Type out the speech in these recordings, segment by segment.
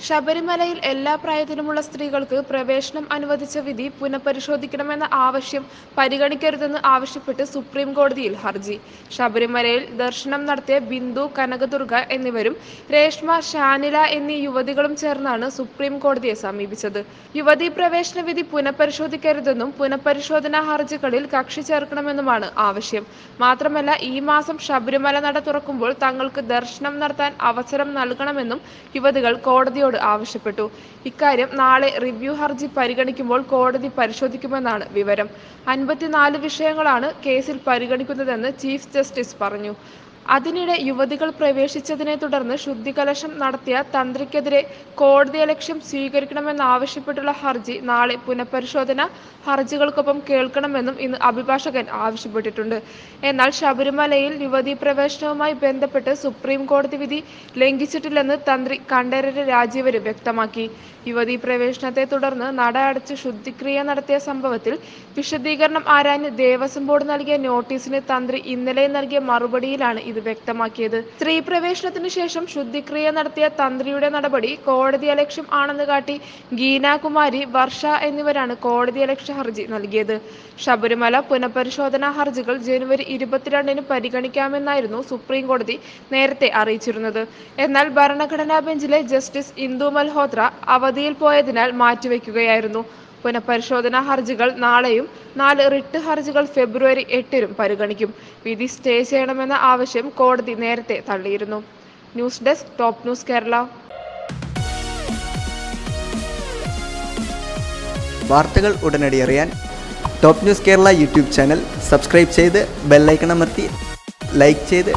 ശബരിമലയിൽ എല്ലാ പ്രായത്തിലുമുള്ള സ്ത്രീകൾക്ക് പ്രവേശനം അനുവദിച്ച വിധി പുനഃപരിശോധിക്കണമെന്ന ആവശ്യം പരിഗണിക്കരുതെന്ന് ആവശ്യപ്പെട്ട് സുപ്രീം കോടതിയിൽ ഹർജി. ശബരിമലയിൽ ദർശനം നടത്തിയ ബിന്ദു, കനകദുർഗ എന്നിവരും രേഷ്മ, ഷാനില എന്നീ യുവതികളും ചേർന്നാണ് സുപ്രീം കോടതിയെ സമീപിച്ചത്. യുവതീ പ്രവേശന വിധി പുനഃപരിശോധിക്കരുതെന്നും പുനഃപരിശോധനാ ഹർജികളിൽ കക്ഷി ചേർക്കണമെന്നുമാണ് ആവശ്യം. മാത്രമല്ല, ഈ മാസം ശബരിമല നട തുറക്കുമ്പോൾ തങ്ങൾക്ക് ദർശനം നടത്താൻ അവസരം നൽകണമെന്നും യുവതികൾ കോടതിയോട് ആവശ്യപ്പെട്ടു. ഇക്കാര്യം നാളെ റിവ്യൂ ഹർജി പരിഗണിക്കുമ്പോൾ കോടതി പരിശോധിക്കുമെന്നാണ് വിവരം. 54 വിഷയങ്ങളാണ് കേസിൽ പരിഗണിക്കുന്നതെന്ന് ചീഫ് ജസ്റ്റിസ് പറഞ്ഞു. അതിനിടെ യുവതികൾ പ്രവേശിച്ചതിനെ തുടർന്ന് ശുദ്ധികലശം നടത്തിയ തന്ത്രിക്കെതിരെ കോടതിയലക്ഷ്യം സ്വീകരിക്കണമെന്നാവശ്യപ്പെട്ടുള്ള ഹർജി നാളെ പുനഃപരിശോധന ഹർജികൾക്കൊപ്പം കേൾക്കണമെന്നും ഇന്ന് അഭിഭാഷകൻ ആവശ്യപ്പെട്ടിട്ടുണ്ട്. എന്നാൽ ശബരിമലയിൽ യുവതീ പ്രവേശനവുമായി ബന്ധപ്പെട്ട് സുപ്രീം കോടതി വിധി ലംഘിച്ചിട്ടില്ലെന്ന് തന്ത്രി കണ്ഠരര് രാജീവര് വ്യക്തമാക്കി. യുവതീ പ്രവേശനത്തെ തുടർന്ന് നട അടച്ച് ശുദ്ധിക്രിയ നടത്തിയ സംഭവത്തിൽ വിശദീകരണം ആരാഞ്ഞ് ദേവസ്വം ബോർഡ് നൽകിയ നോട്ടീസിന് തന്ത്രി ഇന്നലെ നൽകിയ മറുപടിയിലാണ് ഇത് വ്യക്തമാക്കിയത്. സ്ത്രീ പ്രവേശനത്തിന് ശേഷം ശുദ്ധിക്രിയ നടത്തിയ തന്ത്രിയുടെ നടപടി കോടതിയലക്ഷ്യം ആണെന്ന് കാട്ടി ഗീനാകുമാരി, വർഷ എന്നിവരാണ് കോടതിയലക്ഷ്യ ഹർജി നൽകിയത്. ശബരിമല പുനഃപരിശോധനാ ഹർജികൾ ജനുവരി 22-ന് പരിഗണിക്കാമെന്നായിരുന്നു സുപ്രീം കോടതി നേരത്തെ അറിയിച്ചിരുന്നത്. എന്നാൽ ഭരണഘടനാ ബെഞ്ചിലെ ജസ്റ്റിസ് ഇന്ദു മൽഹോത്ര അവധിയിൽ പോയതിനാൽ മാറ്റിവെക്കുകയായിരുന്നു. പുനഃപരിശോധനാ ഹർജികൾ നാളെയും 4 റിട്ട് ഹർജികൾ ഫെബ്രുവരി 8-നും പരിഗണിക്കും. വിധി സ്റ്റേ ചെയ്യണമെന്ന ആവശ്യം കോടതി നേരത്തെ തള്ളിയിരുന്നു. News desk, top news Kerala. വാർത്തകൾ ഉടനടി അറിയാൻ top news Kerala YouTube channel subscribe ചെയ്ത് ബെല്ലൈക്കൺ അമർത്തി ലൈക്ക് ചെയ്ത്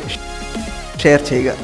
ഷെയർ ചെയ്യുക.